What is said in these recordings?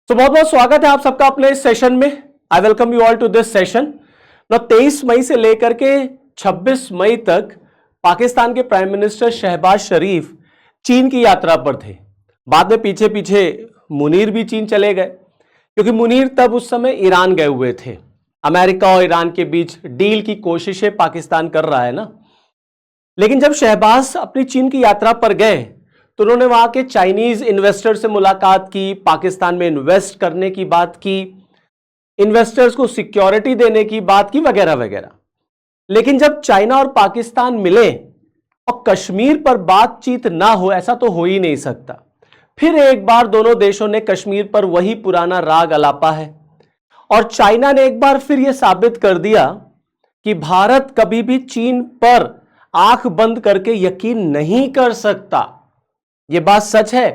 तो बहुत बहुत स्वागत है आप सबका अपने इस सेशन में। I welcome you all to this session. 23 मई से लेकर के 26 मई तक पाकिस्तान के प्राइम मिनिस्टर शहबाज शरीफ चीन की यात्रा पर थे। बाद में पीछे पीछे मुनीर भी चीन चले गए, क्योंकि मुनीर तब उस समय ईरान गए हुए थे। अमेरिका और ईरान के बीच डील की कोशिशें पाकिस्तान कर रहा है ना। लेकिन जब शहबाज अपनी चीन की यात्रा पर गए तो उन्होंने वहां के चाइनीज इन्वेस्टर से मुलाकात की, पाकिस्तान में इन्वेस्ट करने की बात की, इन्वेस्टर्स को सिक्योरिटी देने की बात की, वगैरह वगैरह। लेकिन जब चाइना और पाकिस्तान मिले और कश्मीर पर बातचीत ना हो, ऐसा तो हो ही नहीं सकता। फिर एक बार दोनों देशों ने कश्मीर पर वही पुराना राग अलापा है और चाइना ने एक बार फिर यह साबित कर दिया कि भारत कभी भी चीन पर आंख बंद करके यकीन नहीं कर सकता। यह बात सच है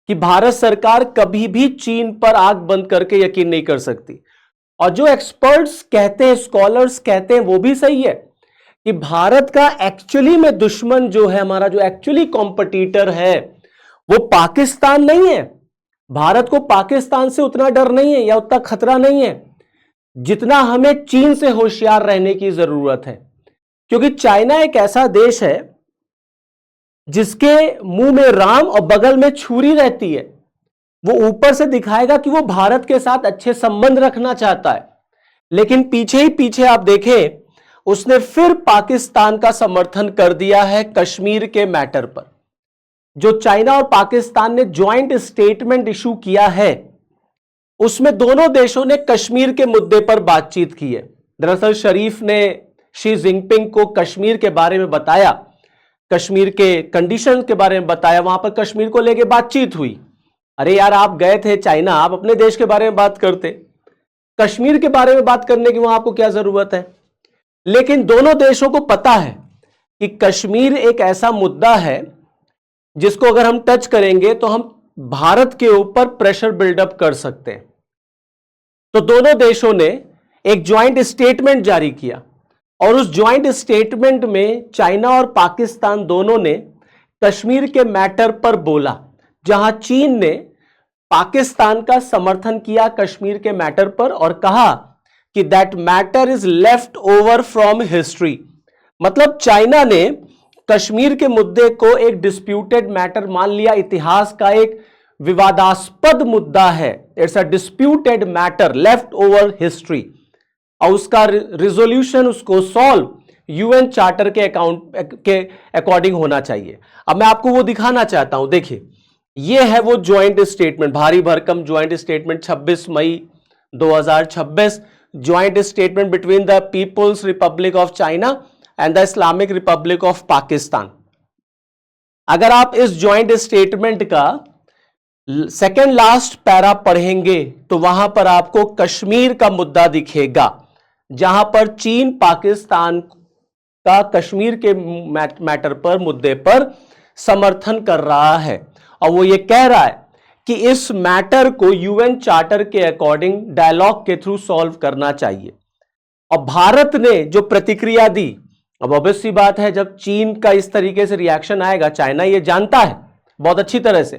कि भारत सरकार कभी भी चीन पर आंख बंद करके यकीन नहीं कर सकती। और जो एक्सपर्ट्स कहते हैं, स्कॉलर्स कहते हैं, वो भी सही है कि भारत का एक्चुअली में दुश्मन जो है, हमारा जो एक्चुअली कॉम्पिटिटर है, वो पाकिस्तान नहीं है। भारत को पाकिस्तान से उतना डर नहीं है या उतना खतरा नहीं है जितना हमें चीन से होशियार रहने की जरूरत है। क्योंकि चाइना एक ऐसा देश है जिसके मुंह में राम और बगल में छुरी रहती है। वो ऊपर से दिखाएगा कि वो भारत के साथ अच्छे संबंध रखना चाहता है, लेकिन पीछे ही पीछे आप देखें, उसने फिर पाकिस्तान का समर्थन कर दिया है कश्मीर के मैटर पर। जो चाइना और पाकिस्तान ने ज्वाइंट स्टेटमेंट इशू किया है, उसमें दोनों देशों ने कश्मीर के मुद्दे पर बातचीत की है। दरअसल शरीफ ने शी जिनपिंग को कश्मीर के बारे में बताया, कश्मीर के कंडीशन के बारे में बताया, वहां पर कश्मीर को लेके बातचीत हुई। अरे यार, आप गए थे चाइना, आप अपने देश के बारे में बात करते, कश्मीर के बारे में बात करने की वहां आपको क्या जरूरत है। लेकिन दोनों देशों को पता है कि कश्मीर एक ऐसा मुद्दा है जिसको अगर हम टच करेंगे तो हम भारत के ऊपर प्रेशर बिल्डअप कर सकते हैं। तो दोनों देशों ने एक ज्वाइंट स्टेटमेंट जारी किया और उस ज्वाइंट स्टेटमेंट में चाइना और पाकिस्तान दोनों ने कश्मीर के मैटर पर बोला, जहां चीन ने पाकिस्तान का समर्थन किया कश्मीर के मैटर पर और कहा कि that matter is left over from history. मतलब चाइना ने कश्मीर के मुद्दे को एक डिस्प्यूटेड मैटर मान लिया, इतिहास का एक विवादास्पद मुद्दा है, it's a disputed matter left over history, और उसका रिजोल्यूशन, उसको सॉल्व यूएन चार्टर के अकॉर्डिंग होना चाहिए। अब मैं आपको वो दिखाना चाहता हूं, देखिए ये है वो ज्वाइंट स्टेटमेंट, भारी भरकम ज्वाइंट स्टेटमेंट 26 मई 2026, joint statement between the People's Republic of China and the Islamic Republic of Pakistan. अगर आप इस ज्वाइंट स्टेटमेंट का सेकेंड लास्ट पैरा पढ़ेंगे तो वहां पर आपको कश्मीर का मुद्दा दिखेगा, जहां पर चीन पाकिस्तान का कश्मीर के मैटर पर, मुद्दे पर समर्थन कर रहा है और वो ये कह रहा है कि इस मैटर को यूएन चार्टर के अकॉर्डिंग डायलॉग के थ्रू सॉल्व करना चाहिए। और भारत ने जो प्रतिक्रिया दी, अब ऑब्वियस सी बात है जब चीन का इस तरीके से रिएक्शन आएगा, चाइना ये जानता है बहुत अच्छी तरह से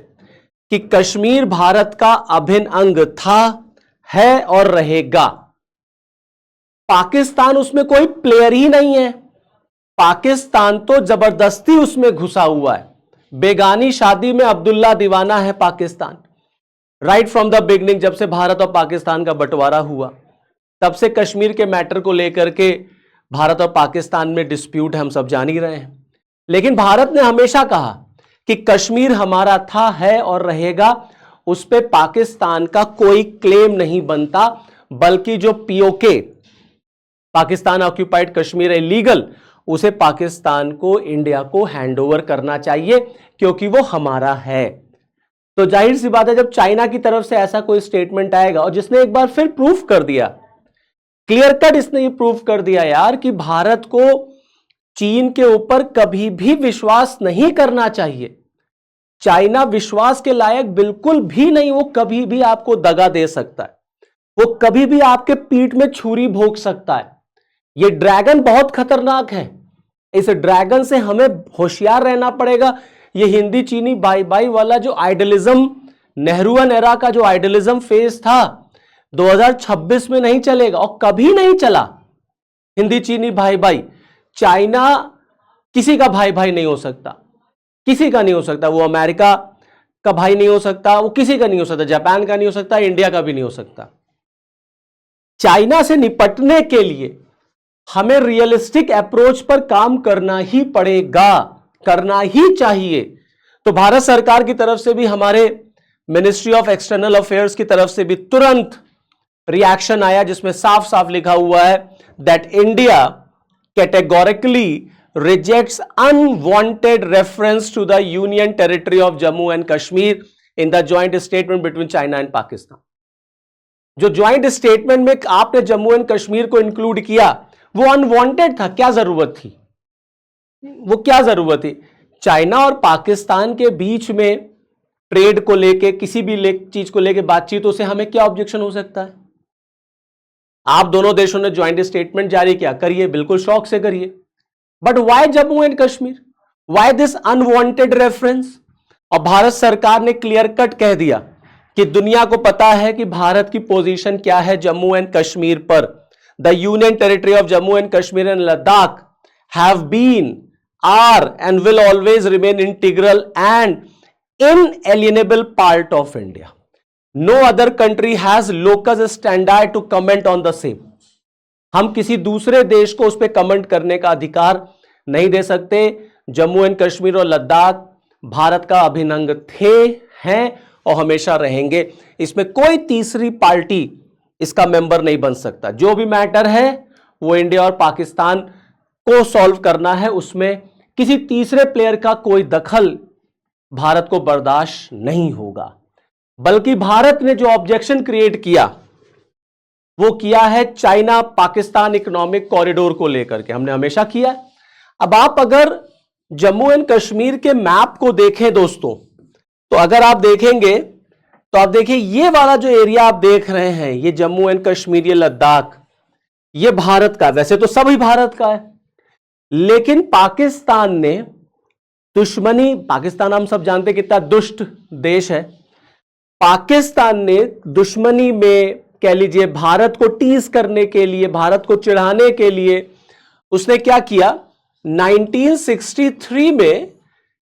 कि कश्मीर भारत का अभिन्न अंग था, है और रहेगा। पाकिस्तान उसमें कोई प्लेयर ही नहीं है, पाकिस्तान तो जबरदस्ती उसमें घुसा हुआ है। बेगानी शादी में अब्दुल्ला दीवाना है Pakistan. Right from the beginning, जब से भारत और पाकिस्तान का बंटवारा हुआ, तब से कश्मीर के मैटर को लेकर के भारत और पाकिस्तान में डिस्प्यूट है, हम सब जान ही रहे हैं। लेकिन भारत ने हमेशा कहा कि कश्मीर हमारा था, है और रहेगा, उस पर पाकिस्तान का कोई क्लेम नहीं बनता, बल्कि जो पीओके, पाकिस्तान ऑक्यूपाइड कश्मीर है लीगल, उसे पाकिस्तान को, इंडिया को हैंडओवर करना चाहिए क्योंकि वो हमारा है। तो जाहिर सी बात है जब चाइना की तरफ से ऐसा कोई स्टेटमेंट आएगा, और जिसने एक बार फिर प्रूफ कर दिया, क्लियर कट इसने ये प्रूफ कर दिया यार कि भारत को चीन के ऊपर कभी भी विश्वास नहीं करना चाहिए। चाइना विश्वास के लायक बिल्कुल भी नहीं, वो कभी भी आपको दगा दे सकता है, वो कभी भी आपके पीठ में छुरी भोंक सकता है। ये ड्रैगन बहुत खतरनाक है, इस ड्रैगन से हमें होशियार रहना पड़ेगा। ये हिंदी चीनी बाई बाई वाला जो आइडलिज्म नेहरूअन एरा का जो आइडियलिज्म फेज था 2026 में नहीं चलेगा और कभी नहीं चला। हिंदी चीनी भाई भाई, चाइना किसी का भाई भाई नहीं हो सकता, किसी का नहीं हो सकता। वो अमेरिका का भाई नहीं हो सकता, वो किसी का नहीं हो सकता, जापान का नहीं हो सकता, इंडिया का भी नहीं हो सकता। चाइना से निपटने के लिए हमें रियलिस्टिक अप्रोच पर काम करना ही पड़ेगा, करना ही चाहिए। तो भारत सरकार की तरफ से भी, हमारे मिनिस्ट्री ऑफ एक्सटर्नल अफेयर्स की तरफ से भी तुरंत रिएक्शन आया, जिसमें साफ साफ लिखा हुआ है that India categorically rejects unwanted reference to the union territory of Jammu and Kashmir in the joint statement between China and Pakistan. जो ज्वाइंट स्टेटमेंट में आपने जम्मू एंड कश्मीर को इंक्लूड किया वो अनवांटेड था। क्या जरूरत थी, वो क्या जरूरत थी? चाइना और पाकिस्तान के बीच में ट्रेड को लेके, किसी भी चीज को लेके बातचीत, उसे हमें क्या ऑब्जेक्शन हो सकता है? आप दोनों देशों ने ज्वाइंट स्टेटमेंट जारी किया, करिए, बिल्कुल शौक से करिए, but why Jammu and Kashmir, why this unwanted reference? और भारत सरकार ने क्लियर कट कह दिया कि दुनिया को पता है कि भारत की पोजीशन क्या है जम्मू एंड कश्मीर पर। The union territory of Jammu and Kashmir and Ladakh have been, are and will always remain integral and inalienable part of India. No other country has locus standi to comment on the same. हम किसी दूसरे देश को उस पर comment करने का अधिकार नहीं दे सकते। जम्मू एंड कश्मीर और लद्दाख भारत का अभिन्न अंग थे, हैं और हमेशा रहेंगे। इसमें कोई तीसरी पार्टी इसका मेंबर नहीं बन सकता। जो भी मैटर है वो इंडिया और पाकिस्तान को सॉल्व करना है, उसमें किसी तीसरे प्लेयर का कोई दखल भारत को बर्दाश्त नहीं होगा। बल्कि भारत ने जो ऑब्जेक्शन क्रिएट किया वो किया है चाइना पाकिस्तान इकोनॉमिक कॉरिडोर को लेकर के, हमने हमेशा किया। अब आप अगर जम्मू एंड कश्मीर के मैप को देखें दोस्तों, तो अगर आप देखेंगे तो आप देखिए ये वाला जो एरिया आप देख रहे हैं, ये जम्मू एंड कश्मीर, ये लद्दाख, ये भारत का, वैसे तो सभी भारत का है, लेकिन पाकिस्तान ने दुश्मनी, पाकिस्तान हम सब जानते कितना दुष्ट देश है, पाकिस्तान ने दुश्मनी में कह लीजिए भारत को टीज करने के लिए, भारत को चिढ़ाने के लिए उसने क्या किया, 1963 में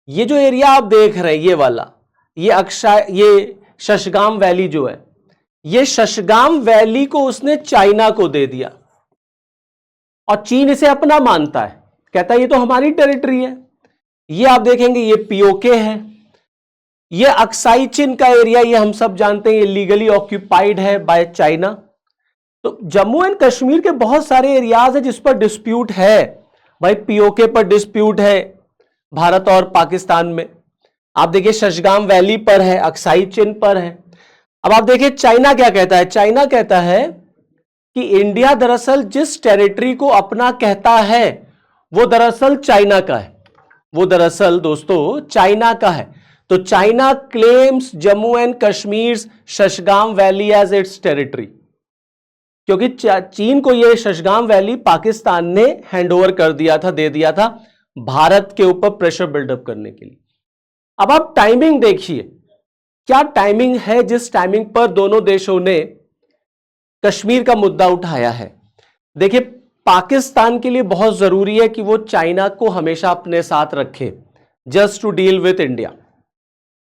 ये जो एरिया आप देख रहे हैं, ये वाला, ये शशगाम वैली जो है, ये शशगाम वैली को उसने चाइना को दे दिया और चीन इसे अपना मानता है, कहता है ये तो हमारी टेरिटरी है। ये आप देखेंगे ये पीओके है, ये अक्साई चिन का एरिया, ये हम सब जानते हैं ये लीगली ऑक्यूपाइड है बाय चाइना। तो जम्मू एंड कश्मीर के बहुत सारे एरियाज है जिस पर डिस्प्यूट है भाई, पीओके पर डिस्प्यूट है भारत और पाकिस्तान में। आप देखिए शशगाम वैली पर है, अक्साई चिन पर है। अब आप देखिए चाइना क्या कहता है, चाइना कहता है कि इंडिया दरअसल जिस टेरिटरी को अपना कहता है वो दरअसल चाइना का है, वो दरअसल दोस्तों चाइना का है। तो China claims Jammu and Kashmir Shaksgam valley as its territory, क्योंकि चीन को यह शशगाम वैली पाकिस्तान ने हैंडओवर कर दिया था, दे दिया था भारत के ऊपर प्रेशर बिल्डअप करने के लिए। अब आप टाइमिंग देखिए, क्या टाइमिंग है जिस टाइमिंग पर दोनों देशों ने कश्मीर का मुद्दा उठाया है। देखिए पाकिस्तान के लिए बहुत जरूरी है कि वो चाइना को हमेशा अपने साथ रखे, just to deal with India,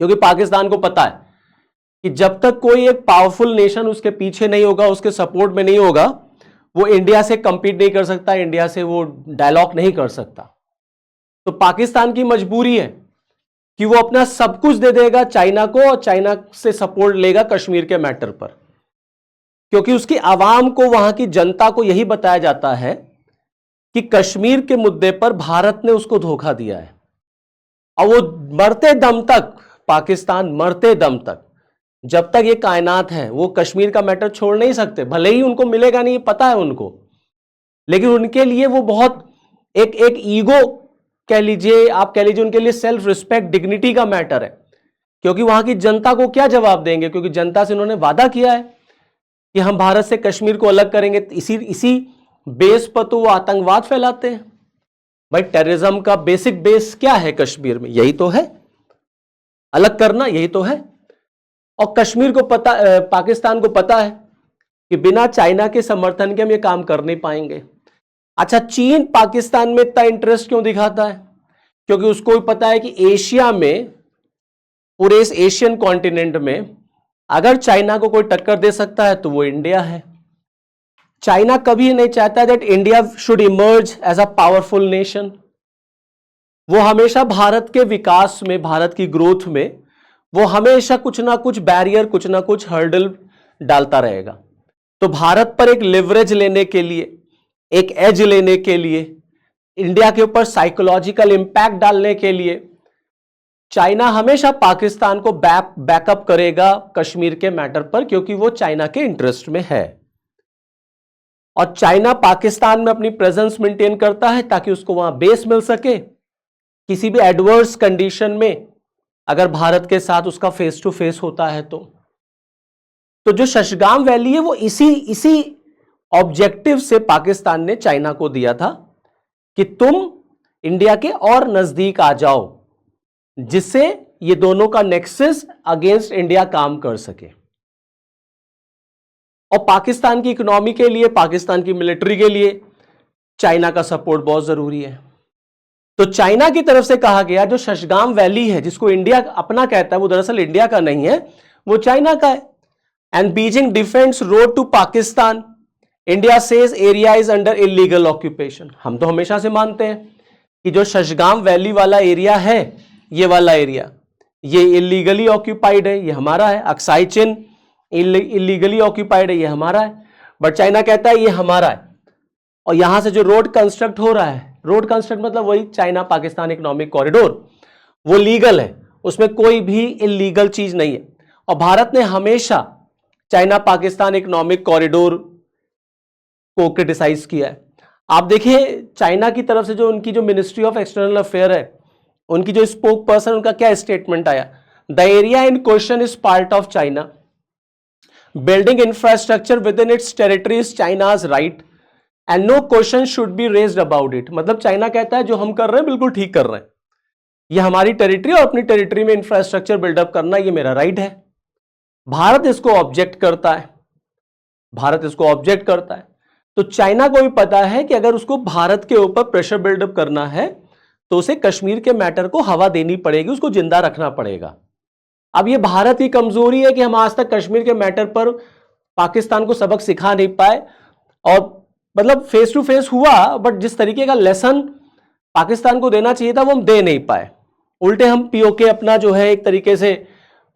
क्योंकि पाकिस्तान को पता है कि जब तक कोई एक पावरफुल नेशन उसके पीछे नहीं होगा, उसके सपोर्ट में नहीं होगा, वो इंडिया से कंपीट नहीं कर सकता, इंडिया से वो डायलॉग नहीं कर सकता। तो पाकिस्तान की मजबूरी है कि वो अपना सब कुछ दे देगा चाइना को और चाइना से सपोर्ट लेगा कश्मीर के मैटर पर, क्योंकि उसकी आवाम को, वहां की जनता को यही बताया जाता है कि कश्मीर के मुद्दे पर भारत ने उसको धोखा दिया है। और वो मरते दम तक, पाकिस्तान मरते दम तक, जब तक ये कायनात है, वो कश्मीर का मैटर छोड़ नहीं सकते। भले ही उनको मिलेगा नहीं, पता है उनको, लेकिन उनके लिए वो बहुत एक ईगो कह लीजिए, आप कह लीजिए, उनके लिए सेल्फ रिस्पेक्ट, डिग्निटी का मैटर है। क्योंकि वहां की जनता को क्या जवाब देंगे, क्योंकि जनता से उन्होंने वादा किया है कि हम भारत से कश्मीर को अलग करेंगे। इसी बेस पर तो वो आतंकवाद फैलाते हैं भाई। टेररिज्म का बेसिक बेस क्या है कश्मीर में? यही तो है, अलग करना, यही तो है। और कश्मीर को पता, पाकिस्तान को पता है कि बिना चाइना के समर्थन के हम ये काम कर नहीं पाएंगे। अच्छा, चीन पाकिस्तान में इतना इंटरेस्ट क्यों दिखाता है? क्योंकि उसको भी पता है कि एशिया में, पूरे इस एशियन कॉन्टिनेंट में अगर चाइना को कोई टक्कर दे सकता है तो वो इंडिया है। चाइना कभी नहीं चाहता that India should emerge as a powerful nation. वो हमेशा भारत के विकास में, भारत की ग्रोथ में वो हमेशा कुछ ना कुछ बैरियर, कुछ ना कुछ हर्डल डालता रहेगा। तो भारत पर एक लिवरेज लेने के लिए, एक एज लेने के लिए, इंडिया के ऊपर साइकोलॉजिकल इंपैक्ट डालने के लिए चाइना हमेशा पाकिस्तान को बैकअप करेगा कश्मीर के मैटर पर, क्योंकि वो चाइना के इंटरेस्ट में है। और चाइना पाकिस्तान में अपनी प्रेजेंस मेंटेन करता है ताकि उसको वहां बेस मिल सके, किसी भी एडवर्स कंडीशन में अगर भारत के साथ उसका फेस टू फेस होता है तो जो शशगाम वैली है वो इसी ऑब्जेक्टिव से पाकिस्तान ने चाइना को दिया था कि तुम इंडिया के और नजदीक आ जाओ, जिससे ये दोनों का नेक्सस अगेंस्ट इंडिया काम कर सके। और पाकिस्तान की इकोनॉमी के लिए, पाकिस्तान की मिलिट्री के लिए चाइना का सपोर्ट बहुत जरूरी है। तो चाइना की तरफ से कहा गया जो शशगाम वैली है, जिसको इंडिया अपना कहता है, वो दरअसल इंडिया का नहीं है, वो चाइना का है। And Beijing defence road to Pakistan, India says area is under illegal occupation. हम तो हमेशा से मानते हैं कि जो शशगाम वैली वाला एरिया है, ये वाला एरिया, ये इलीगली ऑक्यूपाइड है, ये हमारा है। अक्साई चिन इलीगली ऑक्यूपाइड है, ये हमारा है। बट चाइना कहता है ये हमारा है। और यहां से जो रोड कंस्ट्रक्ट हो रहा है, रोड कंस्ट्रक्ट मतलब वही चाइना पाकिस्तान इकोनॉमिक कॉरिडोर, वो लीगल है, उसमें कोई भी इलीगल चीज नहीं है। और भारत ने हमेशा चाइना पाकिस्तान इकोनॉमिक कॉरिडोर को क्रिटिसाइज किया है। आप देखिए चाइना की तरफ से जो उनकी जो मिनिस्ट्री ऑफ एक्सटर्नल अफेयर है, उनकी जो स्पोक पर्सन, उनका क्या स्टेटमेंट आया? The area in question is part of China, building infrastructure within its territory is China's right and no question should be raised about it. मतलब China कहता है जो हम कर रहे हैं बिल्कुल ठीक कर रहे हैं, ये हमारी टेरिटरी और अपनी टेरिटरी में इंफ्रास्ट्रक्चर बिल्डअप करना ये मेरा राइट है। भारत इसको ऑब्जेक्ट करता है, भारत इसको ऑब्जेक्ट करता है। तो चाइना को भी पता है कि अगर उसको भारत के ऊपर प्रेशर बिल्डअप करना है तो उसे कश्मीर के मैटर को हवा देनी पड़ेगी, उसको जिंदा रखना पड़ेगा। अब ये भारत की कमजोरी है कि हम आज तक कश्मीर के मैटर पर पाकिस्तान को सबक सिखा नहीं पाए, और मतलब फेस टू फेस हुआ बट जिस तरीके का लेसन पाकिस्तान को देना चाहिए था वो हम दे नहीं पाए। उल्टे हम पीओके अपना जो है एक तरीके से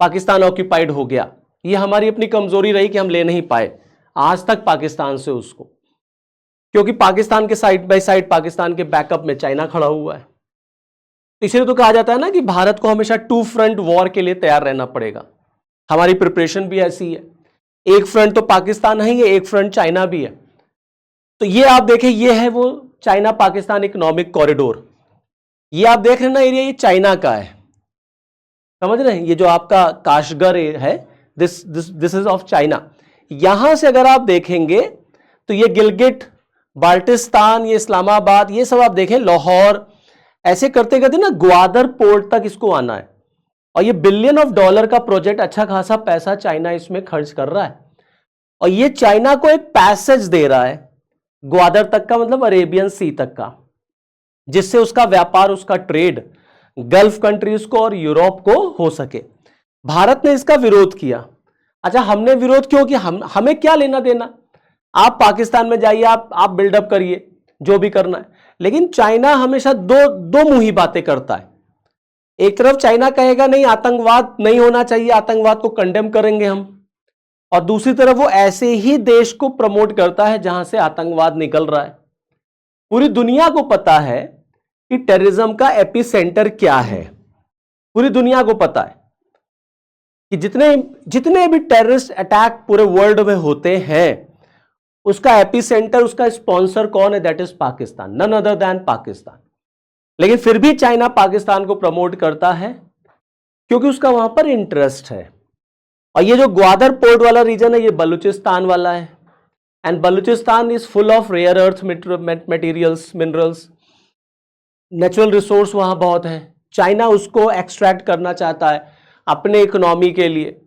पाकिस्तान ऑक्यूपाइड हो गया। ये हमारी अपनी कमजोरी रही कि हम ले नहीं पाए आज तक पाकिस्तान से उसको, क्योंकि पाकिस्तान के साइड बाय साइड, पाकिस्तान के बैकअप में चाइना खड़ा हुआ है। इसलिए तो कहा जाता है ना कि भारत को हमेशा टू फ्रंट वॉर के लिए तैयार रहना पड़ेगा। हमारी प्रिपरेशन भी ऐसी है, एक फ्रंट तो पाकिस्तान है, ये एक फ्रंट चाइना भी है। तो ये आप देखें, ये है वो चाइना पाकिस्तान इकोनॉमिक कॉरिडोर, ये आप देख रहे हैं ना एरिया, ये चाइना का है, समझ रहे हैं? ये जो आपका काशगर है, दिस इज ऑफ चाइना। यहां से अगर आप देखेंगे तो ये गिलगिट बाल्टिस्तान, ये इस्लामाबाद, ये सब आप देखें, लाहौर, ऐसे करते करते ना ग्वादर पोर्ट तक इसको आना है। और ये $1 बिलियन का प्रोजेक्ट, अच्छा खासा पैसा चाइना इसमें खर्च कर रहा है। और ये चाइना को एक पैसेज दे रहा है ग्वादर तक का, मतलब अरेबियन सी तक का, जिससे उसका व्यापार, उसका ट्रेड गल्फ कंट्रीज को और यूरोप को हो सके। भारत ने इसका विरोध किया। अच्छा, हमने विरोध क्यों किया? हमें क्या लेना देना? आप पाकिस्तान में जाइए, आप बिल्डअप करिए जो भी करना है। लेकिन चाइना हमेशा दो मुंही बातें करता है। एक तरफ चाइना कहेगा नहीं, आतंकवाद नहीं होना चाहिए, आतंकवाद को कंडेम करेंगे हम, और दूसरी तरफ वो ऐसे ही देश को प्रमोट करता है जहां से आतंकवाद निकल रहा है। पूरी दुनिया को पता है कि टेररिज्म का एपिसेंटर क्या है, पूरी दुनिया को पता है कि जितने भी टेररिस्ट अटैक पूरे वर्ल्ड में होते हैं, उसका एपिसेंटर, उसका स्पॉन्सर कौन है? That is Pakistan, none other than Pakistan. लेकिन फिर भी चाइना पाकिस्तान को प्रमोट करता है क्योंकि उसका वहां पर इंटरेस्ट है। और ये जो ग्वादर पोर्ट वाला रीजन है, ये बलूचिस्तान वाला है, and Balochistan is full of rare earth materials, minerals, natural resource वहां बहुत है। चाइना उसको एक्सट्रैक्ट करना चाहता है अपने इकोनॉमी के लिए।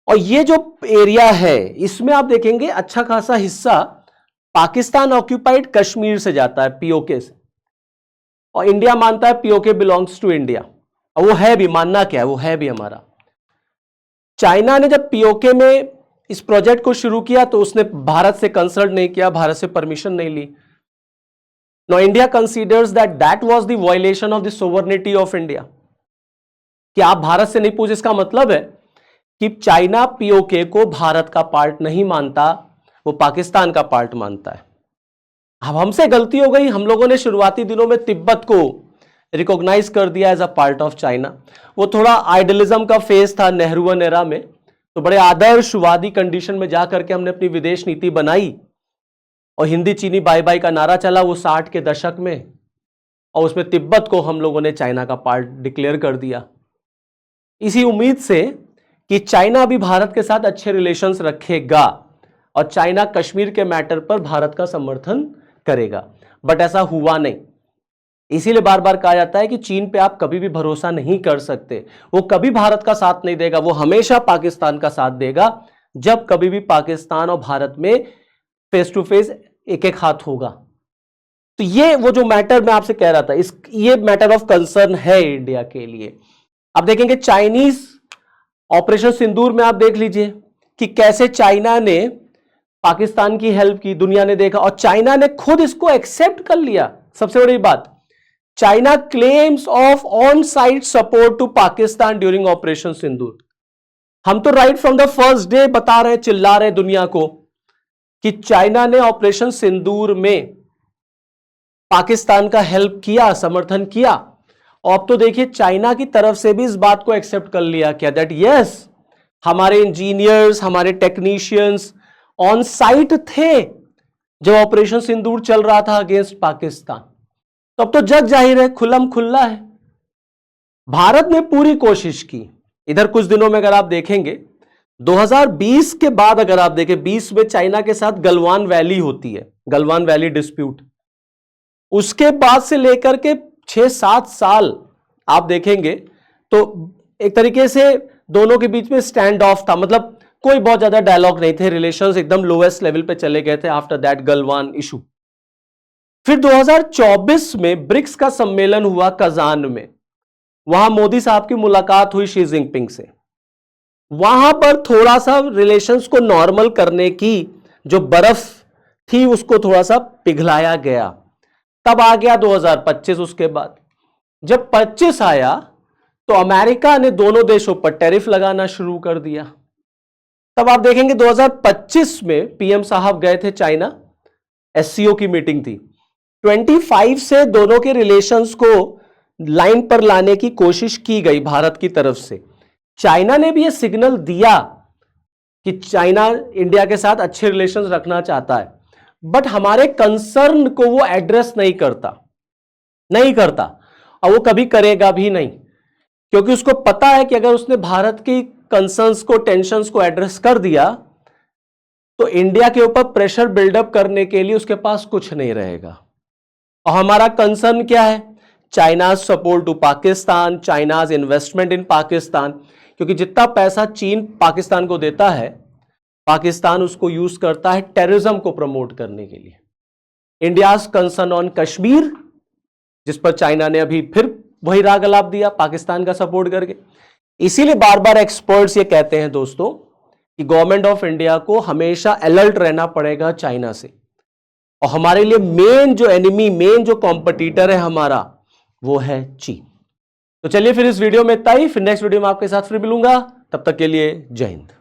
और ये जो एरिया है इसमें आप देखेंगे अच्छा खासा हिस्सा पाकिस्तान ऑक्यूपाइड कश्मीर से जाता है, पीओके से, और इंडिया मानता है पीओके बिलोंग्स टू इंडिया, और वो है भी, मानना क्या है, वो है भी हमारा। चाइना ने जब पीओके में इस प्रोजेक्ट को शुरू किया तो उसने भारत से कंसल्ट नहीं किया, भारत से परमिशन नहीं ली। Now India considers that was the violation of the sovereignty of India। कि आप भारत से नहीं पूछे, इसका मतलब है कि चाइना पीओके को भारत का पार्ट नहीं मानता, वो पाकिस्तान का पार्ट मानता है। अब हमसे गलती हो गई, हम लोगों ने शुरुआती दिनों में तिब्बत को रिकॉग्नाइज कर दिया as a part of China. वो थोड़ा आइडियलिज्म का फेज था नेहरूवन एरा में, तो बड़े आदर्शवादी कंडीशन में जाकर के हमने अपनी विदेश नीति बनाई, और हिंदी चीनी बाय बाय का नारा चला वो 60 के दशक में, और उसमें तिब्बत को हम लोगों ने चाइना का पार्ट डिक्लेयर कर दिया, इसी उम्मीद से कि चाइना भी भारत के साथ अच्छे रिलेशंस रखेगा और चाइना कश्मीर के मैटर पर भारत का समर्थन करेगा। बट ऐसा हुआ नहीं। इसीलिए बार बार कहा जाता है कि चीन पे आप कभी भी भरोसा नहीं कर सकते, वो कभी भारत का साथ नहीं देगा, वो हमेशा पाकिस्तान का साथ देगा जब कभी भी पाकिस्तान और भारत में फेस टू फेस एक एक हाथ होगा। तो ये वो जो मैटर मैं आपसे कह रहा था, ये मैटर ऑफ कंसर्न है इंडिया के लिए। अब देखेंगे चाइनीज ऑपरेशन सिंदूर में, आप देख लीजिए कि कैसे चाइना ने पाकिस्तान की हेल्प की, दुनिया ने देखा, और चाइना ने खुद इसको एक्सेप्ट कर लिया। सबसे बड़ी बात, China claims of on site support to Pakistan during operation Sindoor. हम तो right from the first day बता रहे, चिल्ला रहे दुनिया को कि चाइना ने ऑपरेशन सिंदूर में पाकिस्तान का हेल्प किया, समर्थन किया। और अब तो देखिए चाइना की तरफ से भी इस बात को एक्सेप्ट कर लिया क्या, दैट यस हमारे इंजीनियर्स, हमारे टेक्नीशियंस ऑन साइट थे जब ऑपरेशन सिंदूर चल रहा था अगेंस्ट पाकिस्तान। तो अब तो जग जाहिर है, खुल्लम खुल्ला है। भारत ने पूरी कोशिश की। इधर कुछ दिनों में अगर आप देखेंगे 2020 के बाद, अगर आप देखें 20 में चाइना के साथ गलवान वैली होती है, गलवान वैली डिस्प्यूट, उसके बाद से लेकर के 6-7 साल आप देखेंगे तो एक तरीके से दोनों के बीच में स्टैंड ऑफ था, मतलब कोई बहुत ज्यादा डायलॉग नहीं थे, रिलेशंस एकदम लोएस्ट लेवल पे चले गए थे आफ्टर दैट गलवान इशू। फिर 2024 में ब्रिक्स का सम्मेलन हुआ कजान में, वहां मोदी साहब की मुलाकात हुई शी जिनपिंग से। वहां पर थोड़ा सा रिलेशंस को नॉर्मल करने की जो बर्फ थी उसको थोड़ा सा पिघलाया गया। तब आ गया 2025। उसके बाद जब 25 आया तो अमेरिका ने दोनों देशों पर टैरिफ लगाना शुरू कर दिया। तब आप देखेंगे 2025 में पीएम साहब गए थे चाइना, एससीओ की मीटिंग थी। 25 से दोनों के रिलेशंस को लाइन पर लाने की कोशिश की गई भारत की तरफ से। चाइना ने भी यह सिग्नल दिया कि चाइना इंडिया के साथ अच्छे रिलेशंस रखना चाहता है, बट हमारे कंसर्न को वो एड्रेस नहीं करता और वो कभी करेगा भी नहीं, क्योंकि उसको पता है कि अगर उसने भारत की कंसर्न्स को, टेंशंस को एड्रेस कर दिया तो इंडिया के ऊपर प्रेशर बिल्डअप करने के लिए उसके पास कुछ नहीं रहेगा। और हमारा कंसर्न क्या है? China's support to Pakistan, China's investment in Pakistan, क्योंकि जितना पैसा चीन पाकिस्तान को देता है, पाकिस्तान उसको यूज करता है टेररिज्म को प्रमोट करने के लिए। इंडियाज कंसर्न ऑन कश्मीर, जिस पर चाइना ने अभी फिर वही राग अलाप दिया पाकिस्तान का सपोर्ट करके। इसीलिए बार बार एक्सपर्ट्स ये कहते हैं दोस्तों कि गवर्नमेंट ऑफ इंडिया को हमेशा अलर्ट रहना पड़ेगा चाइना से, और हमारे लिए मेन जो एनिमी, मेन जो कॉम्पिटिटर है हमारा, वो है चीन। तो चलिए फिर इस वीडियो में इतना ही, फिर नेक्स्ट वीडियो में आपके साथ फिर मिलूंगा। तब तक के लिए जय हिंद।